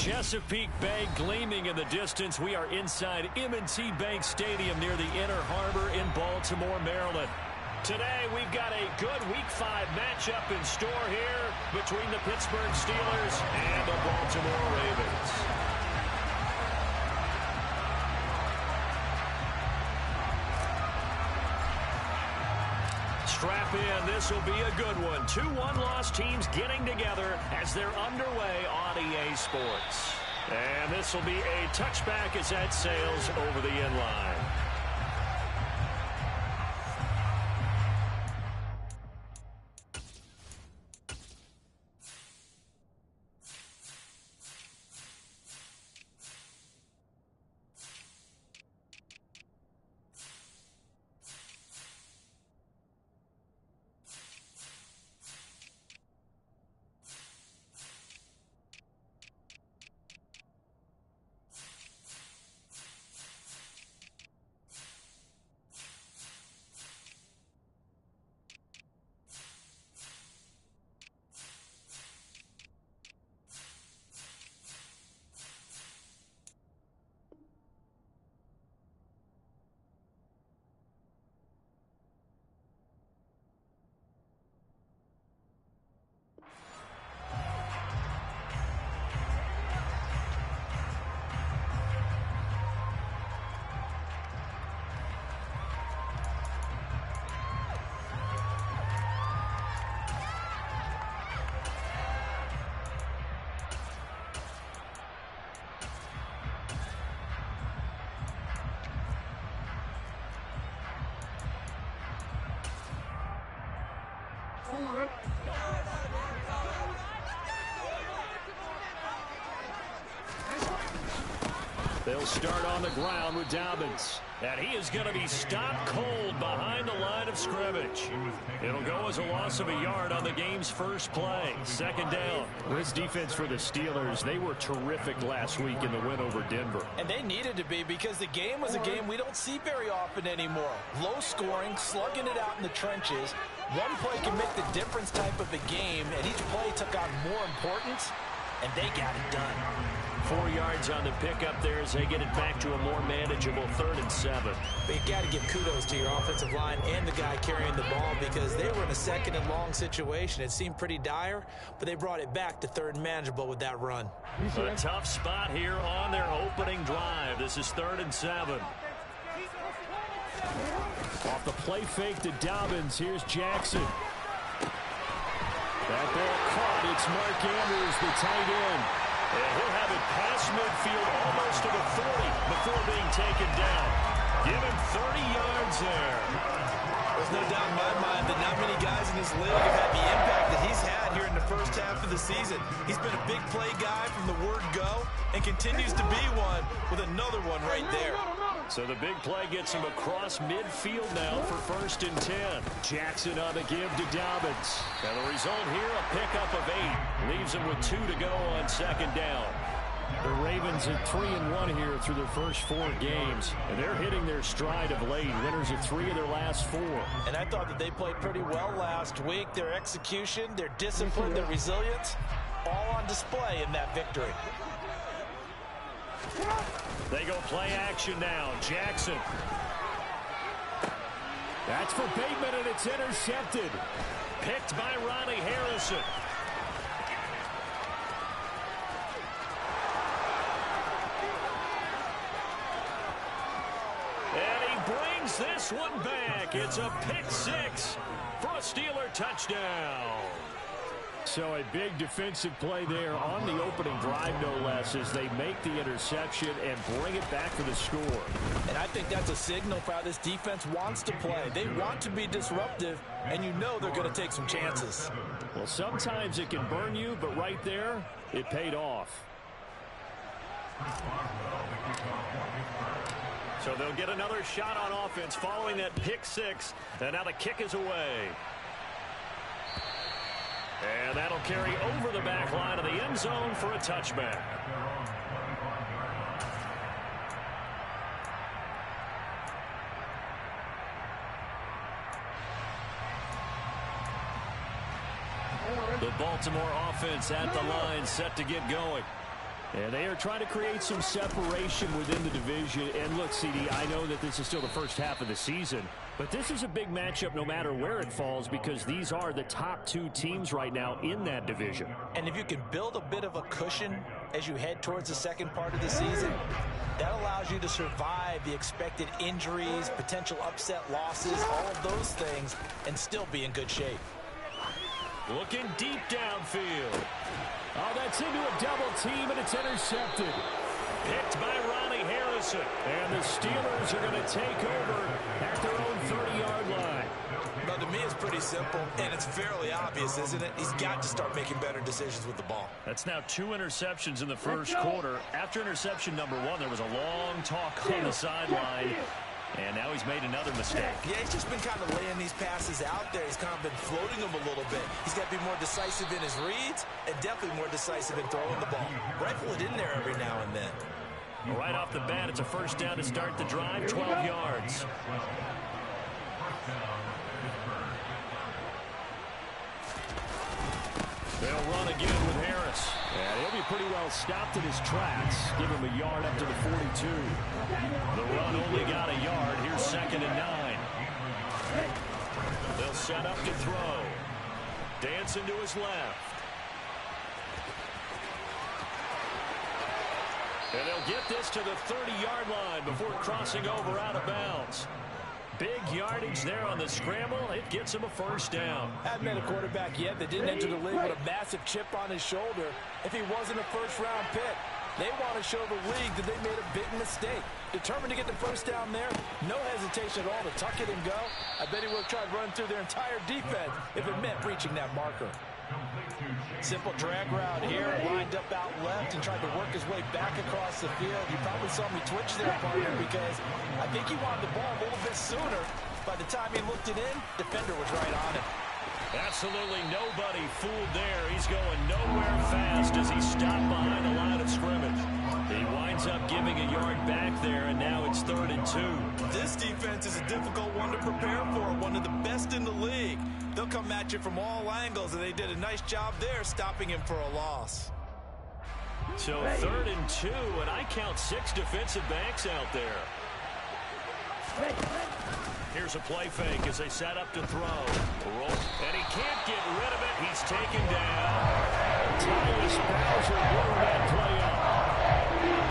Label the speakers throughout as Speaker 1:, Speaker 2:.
Speaker 1: Chesapeake Bay gleaming in the distance. We are inside M&T Bank Stadium near the Inner Harbor in Baltimore, Maryland. Today, we've got a good Week 5 matchup in store here between the Pittsburgh Steelers and the Baltimore Ravens. Strap in. This will be a good one. 2 one-loss teams getting together as they're underway on EA Sports. And this will be a touchback as that sails over the end line. They'll start on the ground with Dobbins. And he is going to be stopped cold behind the line of scrimmage. It'll go as a loss of a yard on the game's first play. Second down. This defense for the Steelers, they were terrific last week in the win over Denver.
Speaker 2: And they needed to be because the game was a game we don't see very often anymore. Low scoring, slugging it out in the trenches. One play can make the difference type of a game, and each play took on more importance, and they got it done.
Speaker 1: 4 yards on the pickup there as they get it back to a more manageable 3rd and 7.
Speaker 2: But you got to give kudos to your offensive line and the guy carrying the ball because they were in a 2nd and long situation. It seemed pretty dire, but they brought it back to 3rd and manageable with that run.
Speaker 1: A tough spot here on their opening drive. This is 3rd and 7. Off the play fake to Dobbins. Here's Jackson. That ball caught. It's Mark Andrews, the tight end. And he'll have it past midfield almost to the 40 before being taken down. Give him 30 yards there.
Speaker 2: There's no doubt in my mind that not many guys in this league have had the impact that he's had here in the first half of the season. He's been a big play guy from the word go and continues to be one with another one right there.
Speaker 1: So the big play gets him across midfield now for 1st and 10. Jackson on the give to Dobbins. And the result here, a pickup of 8. Leaves him with 2 to go on 2nd down. The Ravens at 3-1 here through their first 4 games. And they're hitting their stride of late. Winners of 3 of their last 4.
Speaker 2: And I thought that they played pretty well last week. Their execution, their discipline, their resilience, all on display in that victory.
Speaker 1: They go play action now. Jackson. That's for Bateman, and it's intercepted. Picked by Ronnie Harrison. And he brings this one back. It's a pick 6 for a Steeler touchdown. So a big defensive play there on the opening drive, no less, as they make the interception and bring it back for the score.
Speaker 2: And I think that's a signal for how this defense wants to play. They want to be disruptive, and you know they're going to take some chances.
Speaker 1: Well, sometimes it can burn you, but right there, it paid off. So they'll get another shot on offense following that pick 6, and now the kick is away. And that'll carry over the back line of the end zone for a touchback. The Baltimore offense at the line, set to get going. And they are trying to create some separation within the division. And look, CD, I know that this is still the first half of the season, but this is a big matchup no matter where it falls because these are the top two teams right now in that division.
Speaker 2: And if you can build a bit of a cushion as you head towards the second part of the season, that allows you to survive the expected injuries, potential upset losses, all of those things, and still be in good shape.
Speaker 1: Looking deep downfield. Oh, that's into a double team, and it's intercepted. Picked by Ronnie Harrison. And the Steelers are going to take over at their own 30-yard line.
Speaker 2: Well, to me, it's pretty simple, and it's fairly obvious, isn't it? He's got to start making better decisions with the ball.
Speaker 1: That's now 2 interceptions in the first quarter. After interception number 1, there was a long talk on the sideline. And now he's made another mistake.
Speaker 2: Yeah, he's just been kind of laying these passes out there. He's kind of been floating them a little bit. He's got to be more decisive in his reads and definitely more decisive in throwing the ball. Rifle it in there every now and then.
Speaker 1: Well, right off the bat, it's a first down to start the drive, 12 yards. They'll run again with Harris. And he'll be pretty well stopped in his tracks. Give him a yard up to the 42. The run only got a yard. Here's 2nd and 9. They'll set up to throw. Dancing to his left. And they'll get this to the 30-yard line before crossing over out of bounds. Big yardage there on the scramble. It gets him a first down.
Speaker 2: Haven't met a quarterback yet that didn't enter the league with a massive chip on his shoulder if he wasn't a first-round pick. They want to show the league that they made a big mistake. Determined to get the first down there. No hesitation at all to tuck it and go. I bet he would have tried running through their entire defense if it meant breaching that marker. Simple drag route here, lined up out left and tried to work his way back across the field. You probably saw me twitch there, partner, because I think he wanted the ball a little bit sooner. By the time he looked it in, defender was right on it.
Speaker 1: Absolutely nobody fooled there. He's going nowhere fast as he stopped behind the line of scrimmage. He winds up giving a yard back there, and now it's 3rd and 2.
Speaker 2: This defense is a difficult one to prepare for, one of the best in the league. They'll come at you from all angles, and they did a nice job there stopping him for a loss.
Speaker 1: So 3rd and 2, and I count 6 defensive backs out there. Here's a play fake as they set up to throw. And he can't get rid of it. He's taken down. Tyus Bowser blew that play up.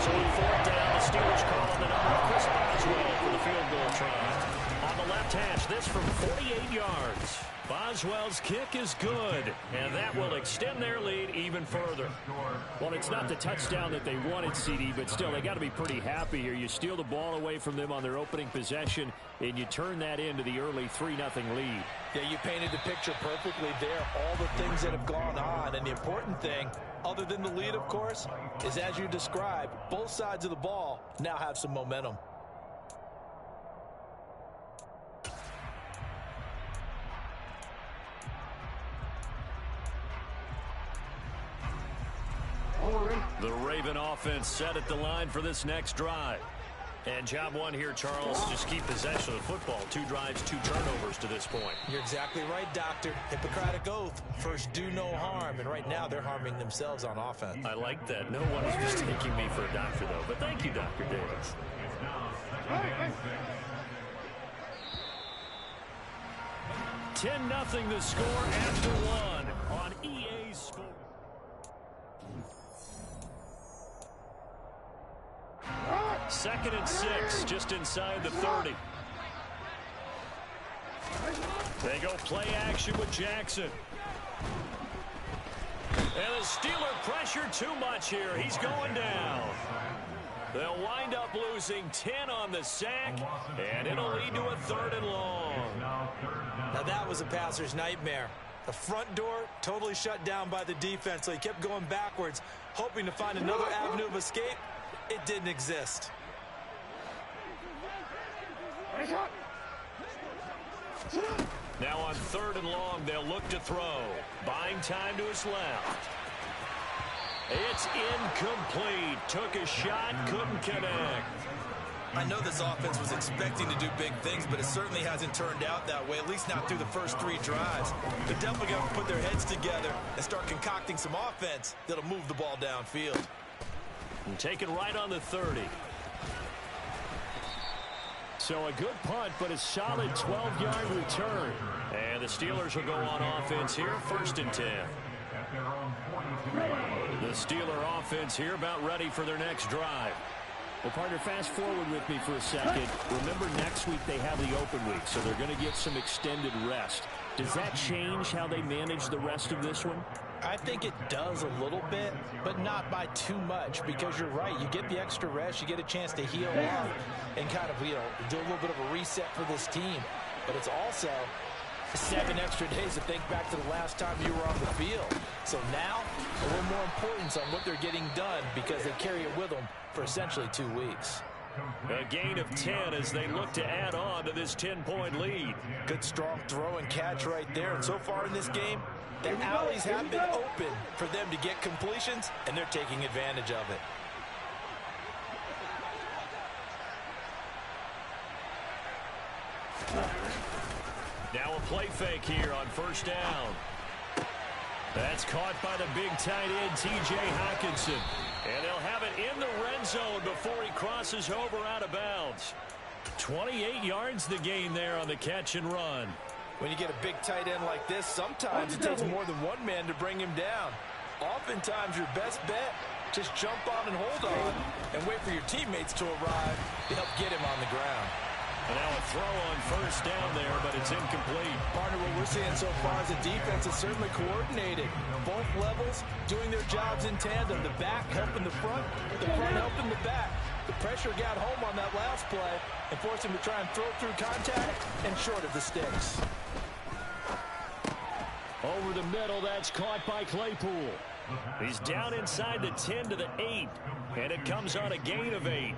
Speaker 1: So on 4th down, the Steelers call on the number of Chris Boswell for the field goal try. On the left hash, this from 48 yards. Boswell's kick is good, and that will extend their lead even further. Well, it's not the touchdown that they wanted, CD, but still, they got to be pretty happy here. You steal the ball away from them on their opening possession, and you turn that into the early 3-0 lead.
Speaker 2: Yeah, you painted the picture perfectly there, all the things that have gone on, and the important thing, other than the lead, of course, is as you described, both sides of the ball now have some momentum.
Speaker 1: The Raven offense set at the line for this next drive. And job 1 here, Charles, just keep possession of the football. 2 drives, 2 turnovers to this point.
Speaker 2: You're exactly right, Doctor. Hippocratic oath. First, do no harm. And right now, they're harming themselves on offense.
Speaker 1: I like that. No one is just taking me for a doctor, though. But thank you, Dr. Davis. $10-0 the score after 1 on EA Sports. Second and 6, just inside the 30. They go play action with Jackson. And the Steeler pressure too much here. He's going down. They'll wind up losing 10 on the sack, and it'll lead to a 3rd and long.
Speaker 2: Now that was a passer's nightmare. The front door totally shut down by the defense, so he kept going backwards, hoping to find another avenue of escape. It didn't exist.
Speaker 1: Now on 3rd and long, they'll look to throw. Buying time to his left. It's incomplete. Took a shot, couldn't connect.
Speaker 2: I know this offense was expecting to do big things, but it certainly hasn't turned out that way, at least not through the first 3 drives. They're definitely going to put their heads together and start concocting some offense that'll move the ball downfield.
Speaker 1: And taken right on the 30. So a good punt, but a solid 12-yard return. And the Steelers will go on offense here, 1st and 10. The Steeler offense here about ready for their next drive. Well, partner, fast forward with me for a second. Remember, next week they have the open week, so they're going to get some extended rest. Does that change how they manage the rest of this one?
Speaker 2: I think it does a little bit, but not by too much, because you're right. You get the extra rest, you get a chance to heal up and kind of, do a little bit of a reset for this team. But it's also 7 extra days to think back to the last time you were on the field. So now, a little more importance on what they're getting done because they carry it with them for essentially 2 weeks.
Speaker 1: A gain of 10 as they look to add on to this 10-point lead.
Speaker 2: Good strong throw and catch right there. And so far in this game, the alleys have been open for them to get completions, and they're taking advantage of it.
Speaker 1: Now a play fake here on 1st down. That's caught by the big tight end, T.J. Hockenson. And they'll have it in the red zone before he crosses over out of bounds. 28 yards the gain there on the catch and run.
Speaker 2: When you get a big tight end like this, sometimes it takes more than one man to bring him down. Oftentimes, your best bet, just jump on and hold on and wait for your teammates to arrive to help get him on the ground.
Speaker 1: And now a throw on 1st down there, but it's incomplete.
Speaker 2: Partner, what we're seeing so far is the defense is certainly coordinated. Both levels doing their jobs in tandem. The back helping the front helping the back. The pressure got home on that last play and forced him to try and throw through contact and short of the sticks.
Speaker 1: Over the middle, that's caught by Claypool. He's down inside the 10 to the 8, and it comes on a gain of 8.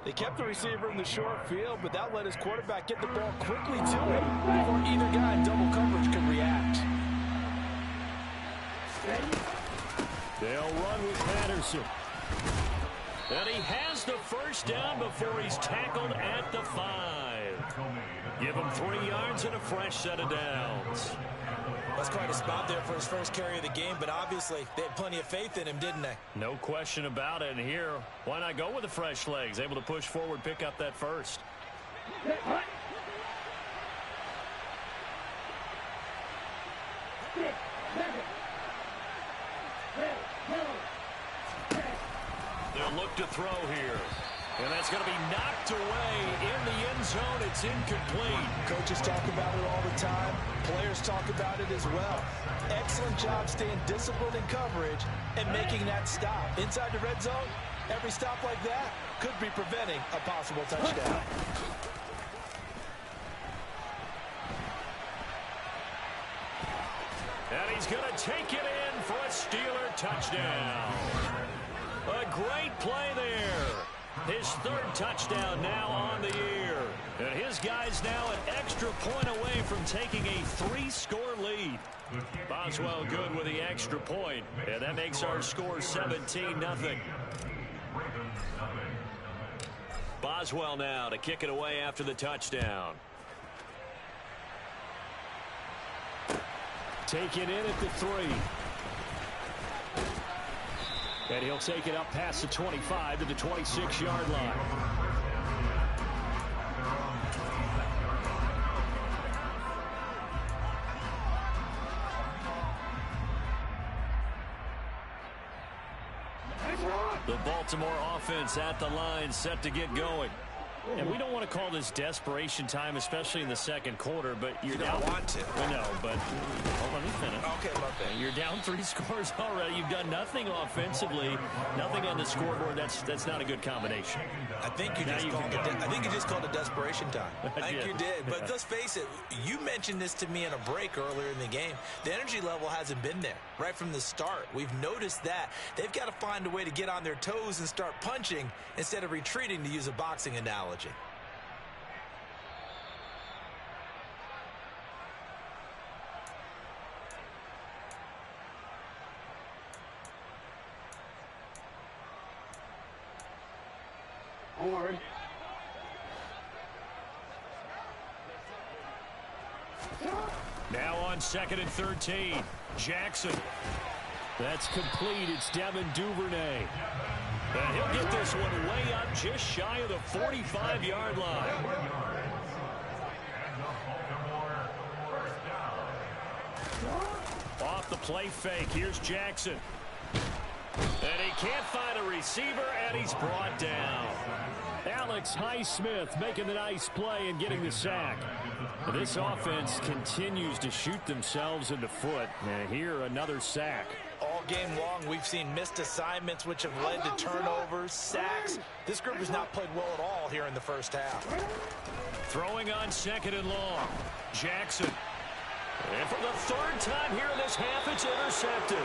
Speaker 2: They kept the receiver in the short field, but that let his quarterback get the ball quickly to him before either guy in double coverage could react.
Speaker 1: They'll run with Patterson. And he has the 1st down before he's tackled at the 5. Give him 3 yards and a fresh set of downs.
Speaker 2: That's quite a spot there for his first carry of the game, but obviously they had plenty of faith in him, didn't they?
Speaker 1: No question about it. And here, why not go with the fresh legs? Able to push forward, pick up that 1st. They'll look to throw here. And that's going to be knocked away in the end zone. It's incomplete.
Speaker 2: Coaches talk about it all the time. Players talk about it as well. Excellent job staying disciplined in coverage and making that stop. Inside the red zone, every stop like that could be preventing a possible touchdown.
Speaker 1: And he's going to take it in for a Steeler touchdown. A great play there. His 3rd touchdown now on the year. And his guy's now an extra point away from taking a 3-score lead. Boswell good with the extra point. And that makes our score 17-0. Boswell now to kick it away after the touchdown. Take it in at the 3. And he'll take it up past the 25 to the 26-yard line. The Baltimore offense at the line, set to get going. And we don't want to call this desperation time, especially in the 2nd quarter, but you're down.
Speaker 2: You don't want to.
Speaker 1: I know, but hold on, let me finish.
Speaker 2: Okay, my bad.
Speaker 1: You're down 3 scores already. You've done nothing offensively, nothing on the scoreboard. That's not a good combination.
Speaker 2: I think you just called it desperation time. I think you did. But let's face it, you mentioned this to me in a break earlier in the game. The energy level hasn't been there right from the start. We've noticed that. They've got to find a way to get on their toes and start punching instead of retreating, to use a boxing analogy.
Speaker 1: Now on 2nd and 13. Jackson. That's complete. It's Devin Duvernay. And he'll get this one way up just shy of the 45-yard line. Off the play fake, here's Jackson. And he can't find a receiver, and he's brought down. Alex Highsmith making the nice play and getting the sack. This offense continues to shoot themselves in the foot. And here, another sack.
Speaker 2: All game long, we've seen missed assignments, which have led to turnovers, sacks. This group has not played well at all here in the first half.
Speaker 1: Throwing on 2nd and long. Jackson. And for the 3rd time here in this half, it's intercepted.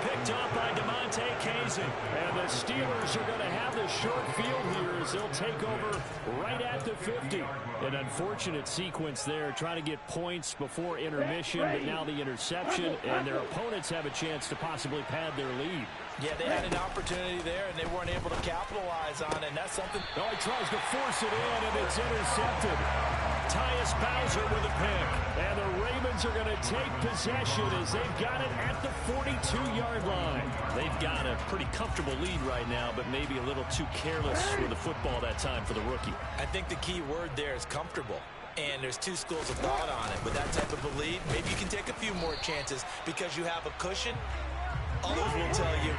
Speaker 1: Picked off by DeMonte Kazin. And the Steelers are going to have the short field here as they'll take over right at the 50. An unfortunate sequence there, trying to get points before intermission, but now the interception, and their opponents have a chance to possibly pad their lead.
Speaker 2: Yeah, they had an opportunity there, and they weren't able to capitalize on it, and that's something.
Speaker 1: Oh, he tries to force it in, and it's intercepted. Tyus Bowser with a pick, and the Ravens are going to take possession as they've got it at the 42-yard line. They've got a pretty comfortable lead right now, but maybe a little too careless with the football that time for the rookie.
Speaker 2: I think the key word there is comfortable. And there's two schools of thought on it. With that type of a lead, maybe you can take a few more chances because you have a cushion. Others will tell you,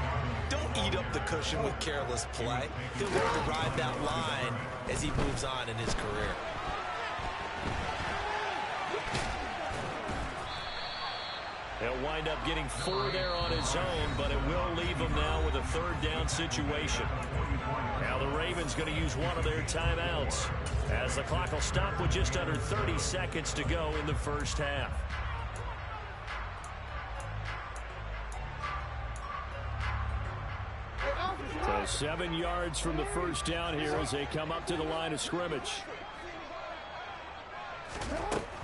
Speaker 2: don't eat up the cushion with careless play. He'll learn to ride that line as he moves on in his career.
Speaker 1: He'll wind up getting 4 there on his own, but it will leave him now with a 3rd down situation. Now the Ravens going to use one of their timeouts as the clock will stop with just under 30 seconds to go in the first half. So 7 yards from the first down here as they come up to the line of scrimmage.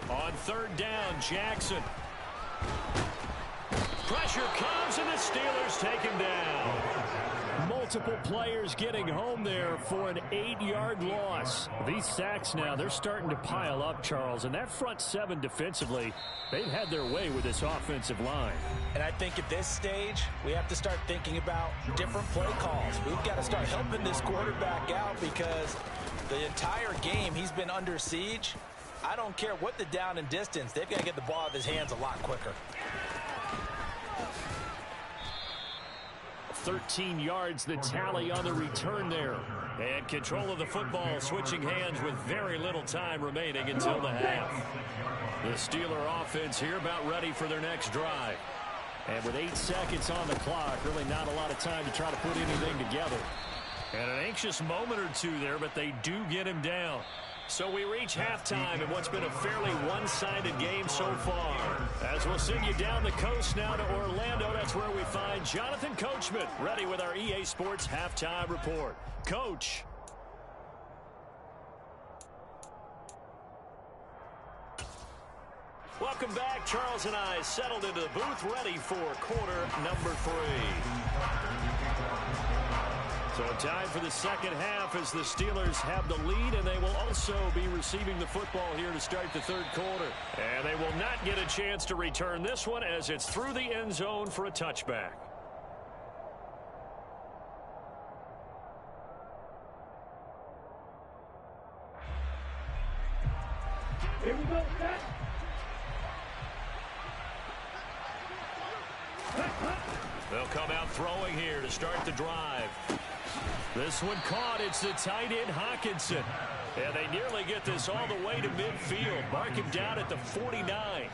Speaker 1: On 3rd down, Jackson. Pressure comes, and the Steelers take him down. Multiple players getting home there for an 8-yard loss. These sacks now, they're starting to pile up, Charles. And that front 7 defensively, they've had their way with this offensive line.
Speaker 2: And I think at this stage, we have to start thinking about different play calls. We've got to start helping this quarterback out because the entire game he's been under siege. I don't care what the down and distance. They've got to get the ball out of his hands a lot quicker.
Speaker 1: 13 yards the tally on the return there. And control of the football switching hands with very little time remaining until the half. The Steeler offense here about ready for their next drive. And with 8 seconds on the clock, really not a lot of time to try to put anything together. And an anxious moment or two there, but they do get him down. So we reach halftime in what's been a fairly one-sided game so far. As we'll send you down the coast now to Orlando, that's where we find Jonathan Coachman ready with our EA Sports Halftime Report. Coach. Welcome back. Charles and I settled into the booth ready for quarter number 3. So time for the second half as the Steelers have the lead, and they will also be receiving the football here to start the 3rd quarter. And they will not get a chance to return this one as it's through the end zone for a touchback.
Speaker 3: Here we go, set.
Speaker 1: They'll come out throwing here to start the drive. This one caught. It's the tight end Hawkinson. And they nearly get this all the way to midfield. Mark him down at the 49.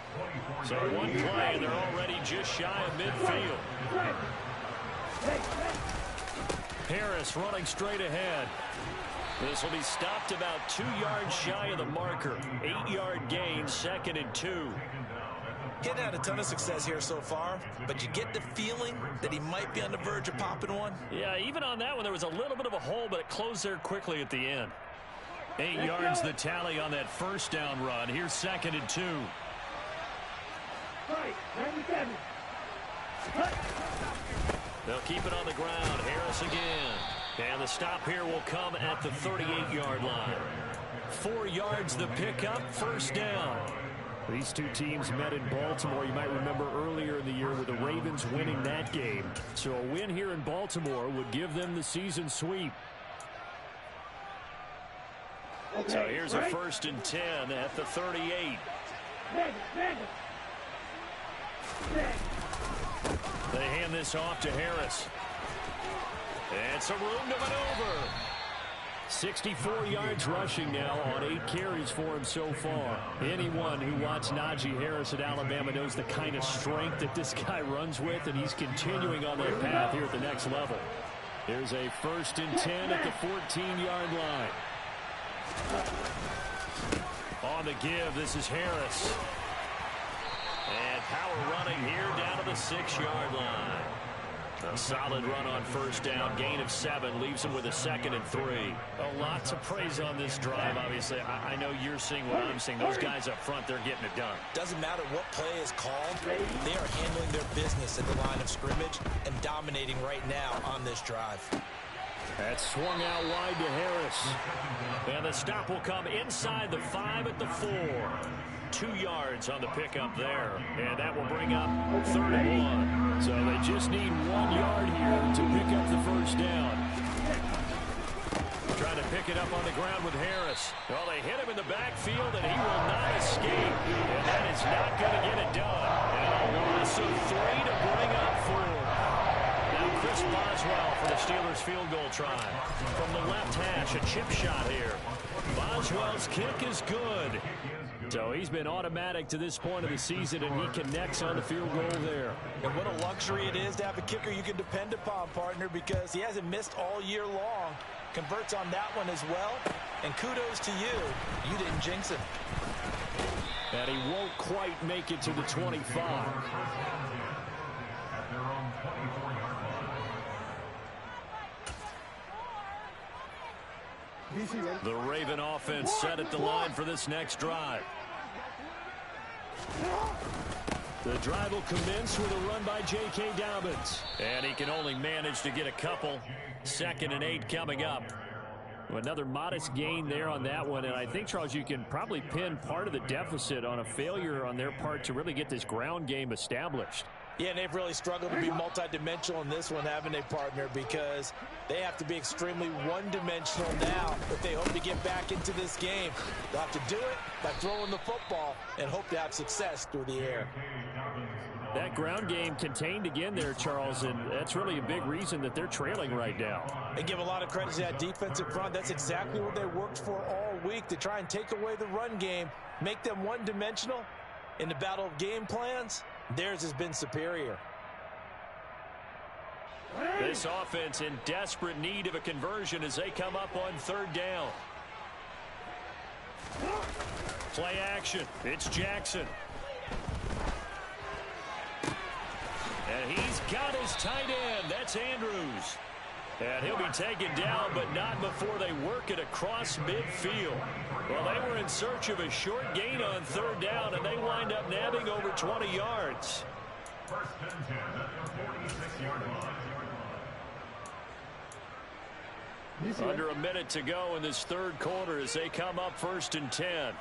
Speaker 1: So one play, and they're already just shy of midfield. Harris running straight ahead. This will be stopped about 2 yards shy of the marker. 8-yard gain, 2nd and 2.
Speaker 2: He hadn't had a ton of success here so far, but you get the feeling that he might be on the verge of popping one.
Speaker 1: Yeah, even on that one, there was a little bit of a hole, but it closed there quickly at the end. 8 yards the tally on that first down run. Here's 2nd and 2.
Speaker 3: Right, 97.
Speaker 1: They'll keep it on the ground. Harris again. And the stop here will come at the 38-yard line. 4 yards the pickup, first down. These two teams met in Baltimore. You might remember earlier in the year with the Ravens winning that game. So a win here in Baltimore would give them the season sweep. Okay, so here's a 1st and 10 at the 38. They hand this off to Harris. And some room to maneuver. 64 yards rushing now on 8 carries for him so far. Anyone who watched Najee Harris at Alabama knows the kind of strength that this guy runs with, and he's continuing on that path here at the next level. Here's a 1st and 10 at the 14-yard line. On the give, this is Harris. And power running here down to the 6-yard line. A solid run on 1st down. Gain of 7 leaves him with a 2nd and 3. A lot to praise on this drive, obviously. I know you're seeing what I'm seeing. Those guys up front, they're getting it done.
Speaker 2: Doesn't matter what play is called. They are handling their business at the line of scrimmage and dominating right now on this drive.
Speaker 1: That's swung out wide to Harris. And the stop will come inside the 5 at the 4. 2 yards on the pickup there. And that will bring up 3rd and 1. So they just need 1 yard here to pick up the 1st down. Trying to pick it up on the ground with Harris. Well, they hit him in the backfield, and he will not escape. And that is not going to get it done. And a loss of 3 to bring up 4. Now Chris Boswell for the Steelers field goal try. From the left hash, a chip shot here. Boswell's kick is good. So he's been automatic to this point of the season, and he connects on the field goal there.
Speaker 2: And what a luxury it is to have a kicker you can depend upon, partner, because he hasn't missed all year long. Converts on that one as well. And kudos to you. You didn't jinx him.
Speaker 1: And he won't quite make it to the 25. The Raven offense set at the line for this next drive. The drive will commence with a run by J.K. Dobbins. And he can only manage to get a couple. 2nd and 8 coming up. Another modest gain there on that one. And I think, Charles, you can probably pin part of the deficit on a failure on their part to really get this ground game established.
Speaker 2: Yeah, and they've really struggled to be multidimensional in this one, haven't they, partner? Because they have to be extremely one-dimensional now if they hope to get back into this game. They'll have to do it by throwing the football and hope to have success through the air.
Speaker 1: That ground game contained again there, Charles, and that's really a big reason that they're trailing right now.
Speaker 2: They give a lot of credit to that defensive front. That's exactly what they worked for all week, to try and take away the run game, make them one-dimensional. In the battle of game plans, theirs has been superior.
Speaker 1: This offense in desperate need of a conversion as they come up on 3rd down. Play action. It's Jackson. And he's got his tight end. That's Andrews. And he'll be taken down, but not before they work it across midfield. Well, they were in search of a short gain on 3rd down, and they wind up nabbing over 20 yards.
Speaker 4: 1st and 10 at the 46-yard line.
Speaker 1: Under a minute to go in this 3rd quarter as they come up 1st and 10.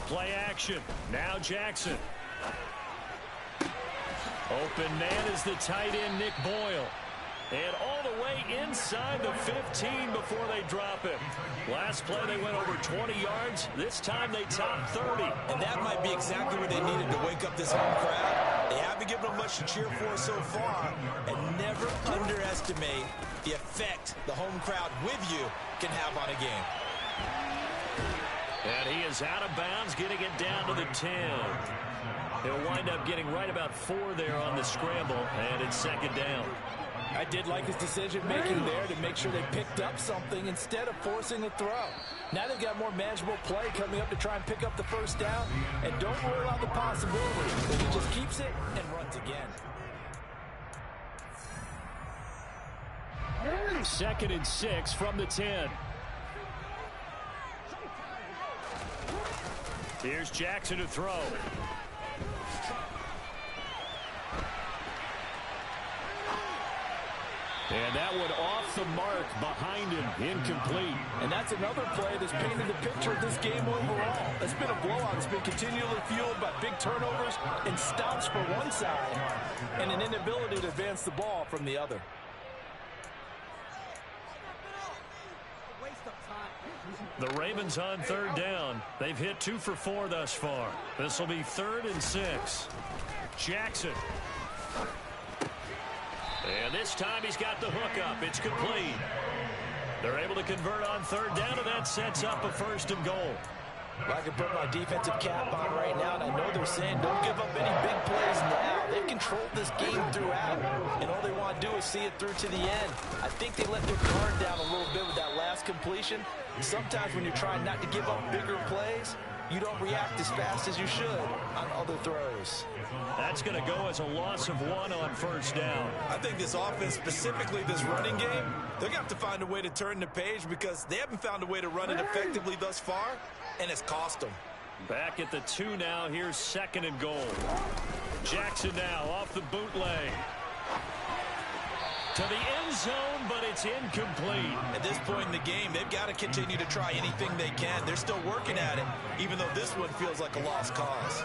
Speaker 1: Play action. Now Jackson. Open man is the tight end, Nick Boyle. And all the way inside the 15 before they drop him. Last play they went over 20 yards. This time they topped 30.
Speaker 2: And that might be exactly what they needed to wake up this home crowd. They haven't given them much to cheer for so far. And never underestimate the effect the home crowd with you can have on a game.
Speaker 1: And he is out of bounds, getting it down to the 10. He'll wind up getting right about 4 there on the scramble, and it's 2nd down.
Speaker 2: I did like his decision-making there to make sure they picked up something instead of forcing a throw. Now they've got more manageable play coming up to try and pick up the 1st down, and don't rule out the possibility that he just keeps it and runs again.
Speaker 1: 2nd and 6 from the 10. Here's Jackson to throw. And that one off the mark behind him, incomplete.
Speaker 2: And that's another play that's painted the picture of this game overall. It's been a blowout. It's been continually fueled by big turnovers and stops for one side and an inability to advance the ball from the other.
Speaker 1: The Ravens on third down. They've hit 2 for 4 thus far. This will be 3rd and 6. Jackson. And this time he's got the hook up. It's complete. They're able to convert on third down, and that sets up a 1st and goal.
Speaker 2: Well, I can put my defensive cap on right now, and I know they're saying don't give up any big plays now. They've controlled this game throughout, and all they want to do is see it through to the end. I think they let their guard down a little bit with that last completion. And sometimes when you're trying not to give up bigger plays, you don't react as fast as you should on other throws.
Speaker 1: That's going to go as a loss of 1 on 1st down.
Speaker 2: I think this offense, specifically this running game, they're going to have to find a way to turn the page because they haven't found a way to run it effectively thus far, and it's cost them.
Speaker 1: Back at the 2 now. Here's 2nd and goal. Jackson now off the bootleg. To the end zone, but it's incomplete.
Speaker 2: At this point in the game, they've got to continue to try anything they can. They're still working at it, even though this one feels like a lost cause.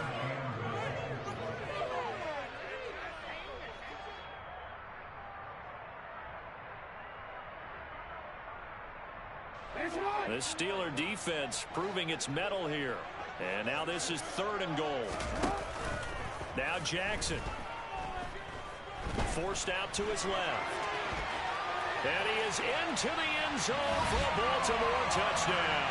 Speaker 1: The Steeler defense proving its mettle here. And now this is 3rd and goal. Now Jackson. Forced out to his left. And he is into the end zone for a Baltimore touchdown.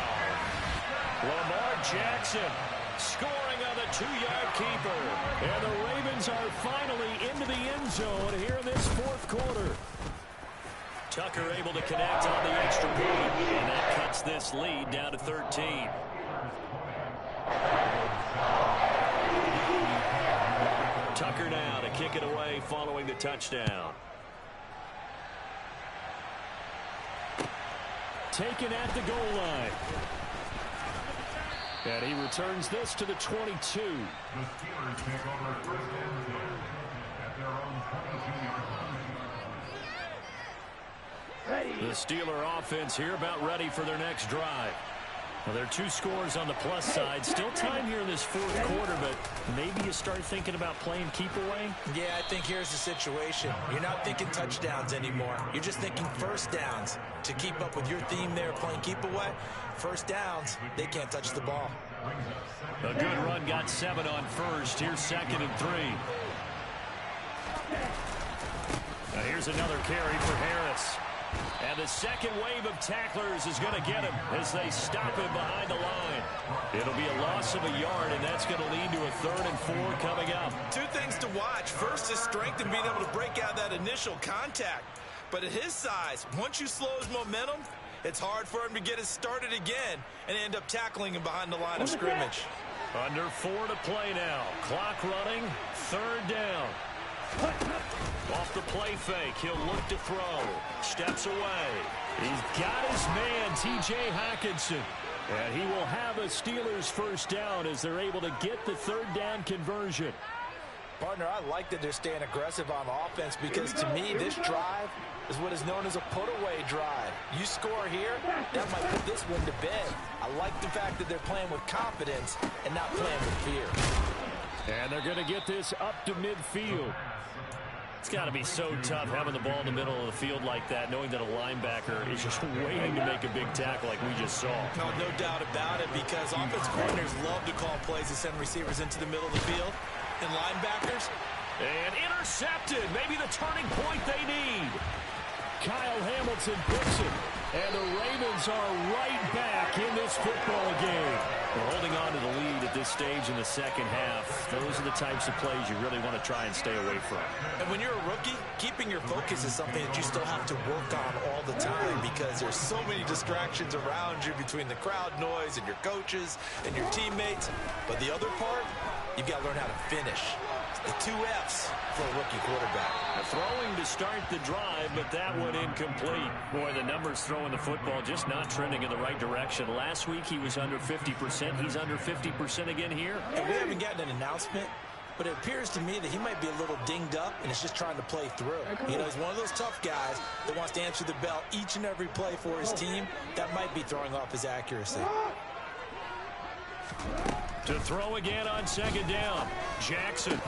Speaker 1: Lamar Jackson scoring on the 2-yard keeper. And the Ravens are finally into the end zone here in this 4th quarter. Tucker able to connect on the extra point, and that cuts this lead down to 13. Tucker now to kick it away following the touchdown. Taken at the goal line. And he returns this to the 22.
Speaker 4: The Steelers take over 1st and 10 at their own 22-yard line.
Speaker 1: The Steeler offense here about ready for their next drive. Well, there are 2 scores on the plus side. Still time here in this 4th quarter, but maybe you start thinking about playing keep away?
Speaker 2: Yeah, I think here's the situation. You're not thinking touchdowns anymore. You're just thinking 1st downs. To keep up with your theme there, playing keep away, 1st downs, they can't touch the ball.
Speaker 1: A good run, got 7 on 1st. Here's 2nd and 3. Now here's another carry for Harris. And the second wave of tacklers is going to get him as they stop him behind the line. It'll be a loss of a yard, and that's going to lead to a 3rd and 4 coming up.
Speaker 2: 2 things to watch. First is strength and being able to break out that initial contact. But at his size, once you slow his momentum, it's hard for him to get it started again and end up tackling him behind the line of scrimmage.
Speaker 1: Under 4 to play now. Clock running. 3rd down. Off the play fake, he'll look to throw. Steps away. He's got his man, T.J. Hockenson. And he will have a Steelers 1st down as they're able to get the 3rd down conversion.
Speaker 2: Partner, I like that they're staying aggressive on offense because to me, this drive is what is known as a put-away drive. You score here, that might put this one to bed. I like the fact that they're playing with confidence and not playing with fear.
Speaker 1: And they're going to get this up to midfield. It's got to be so tough having the ball in the middle of the field like that, knowing that a linebacker is just waiting to make a big tackle like we just saw.
Speaker 2: No doubt about it, because offense coordinators love to call plays and send receivers into the middle of the field. And linebackers.
Speaker 1: And intercepted. Maybe the turning point they need. Kyle Hamilton picks it. And the Ravens are right back in this football game. We're holding on to the lead at this stage in the 2nd half. Those are the types of plays you really want to try and stay away from.
Speaker 2: And when you're a rookie, keeping your focus is something that you still have to work on all the time because there's so many distractions around you between the crowd noise and your coaches and your teammates. But the other part, you've got to learn how to finish. The 2 F's for a rookie quarterback.
Speaker 1: Throwing to start the drive, but that one incomplete. Boy, the numbers throwing the football just not trending in the right direction. Last week he was under 50%. He's under 50% again here.
Speaker 2: And we haven't gotten an announcement but it appears to me that he might be a little dinged up and is just trying to play through. You know, he's one of those tough guys that wants to answer the bell each and every play for his team. That might be throwing off his accuracy.
Speaker 1: To throw again on second down, Jackson.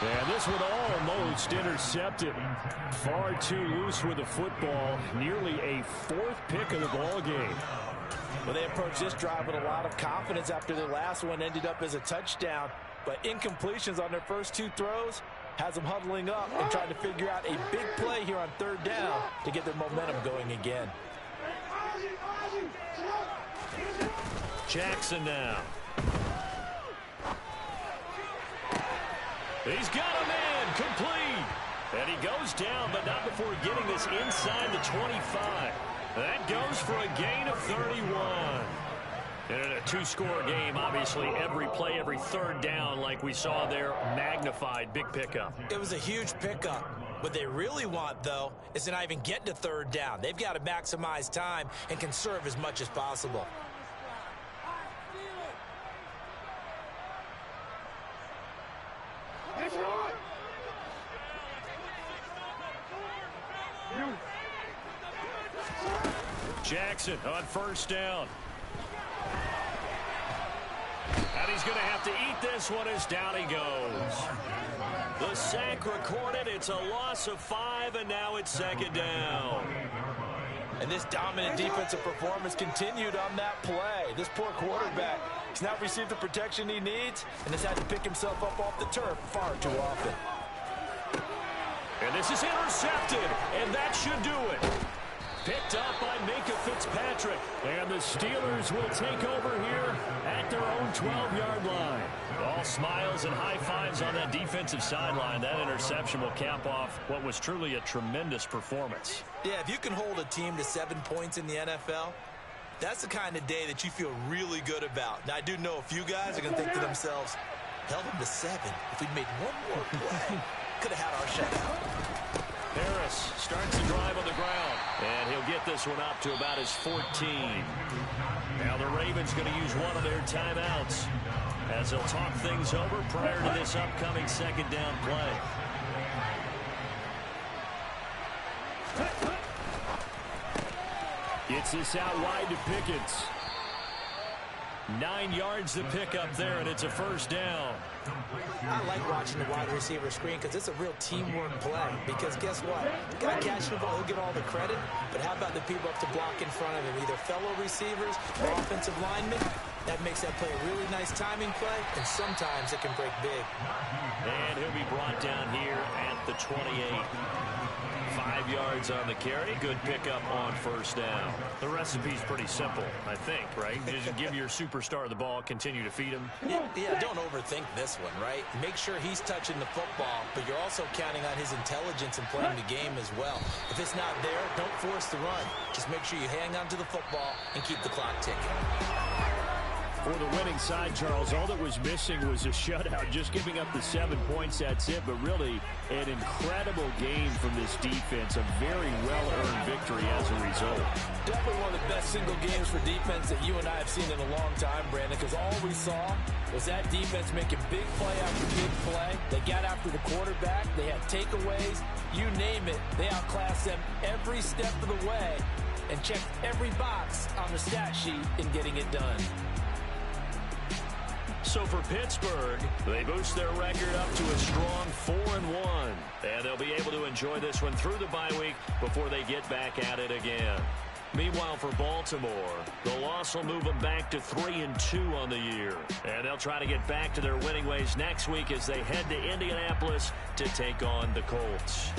Speaker 1: And this one almost intercepted. Far too loose with the football. Nearly a fourth pick of the ball game.
Speaker 2: Well, they approached this drive with a lot of confidence after their last one ended up as a touchdown. But incompletions on their first two throws has them huddling up and trying to figure out a big play here on third down to get their momentum going again.
Speaker 1: Jackson now. He's got a man complete. And he goes down, but not before getting this inside the 25. That goes for a gain of 31. And in a two-score game, obviously every play, every third down, like we saw there, magnified. Big pickup.
Speaker 2: It was a huge pickup. What they really want, though, is to not even get to third down. They've got to maximize time and conserve as much as possible.
Speaker 1: Jackson on first down. And he's going to have to eat this one as down he goes. The sack recorded. It's a loss of 5, and now it's second down.
Speaker 2: And this dominant defensive performance continued on that play. This poor quarterback has not received the protection he needs and has had to pick himself up off the turf far too often.
Speaker 1: And this is intercepted, and that should do it. Picked up by Minka Fitzpatrick. And the Steelers will take over here at their own 12-yard line. All smiles and high fives on that defensive sideline. That interception will cap off what was truly a tremendous performance.
Speaker 2: Yeah, if you can hold a team to 7 points in the NFL, that's the kind of day that you feel really good about. Now, I do know a few guys are going to think to themselves, held them to 7. If we'd made one more play, could have had our shutout.
Speaker 1: Harris starts the drive on the ground, and he'll get this one up to about his 14. Now the Ravens going to use one of their timeouts as they'll talk things over prior to this upcoming second down play. Gets this out wide to Pickens. 9 yards to pick up there, and it's a first down.
Speaker 2: I like watching the wide receiver screen because it's a real teamwork play. Because guess what? The guy catching the ball, he'll get all the credit. But how about the people up to block in front of him? Either fellow receivers or offensive linemen. That makes that play a really nice timing play, and sometimes it can break big.
Speaker 1: And he'll be brought down here at the 28. 5 yards on the carry. Good pickup on first down. The recipe's pretty simple, I think, right? Just give your superstar the ball, continue to feed him.
Speaker 2: Yeah, don't overthink this one, right? Make sure he's touching the football, but you're also counting on his intelligence in playing the game as well. If it's not there, don't force the run. Just make sure you hang on to the football and keep the clock ticking.
Speaker 1: For the winning side, Charles, all that was missing was a shutout. Just giving up the 7 points, that's it. But really, an incredible game from this defense. A very well-earned victory as a result.
Speaker 2: Definitely one of the best single games for defense that you and I have seen in a long time, Brandon, because all we saw was that defense making big play after big play. They got after the quarterback. They had takeaways. You name it. They outclassed them every step of the way and checked every box on the stat sheet in getting it done.
Speaker 1: So for Pittsburgh, they boost their record up to a strong 4-1. And they'll be able to enjoy this one through the bye week before they get back at it again. Meanwhile, for Baltimore, the loss will move them back to 3-2 on the year. And they'll try to get back to their winning ways next week as they head to Indianapolis to take on the Colts.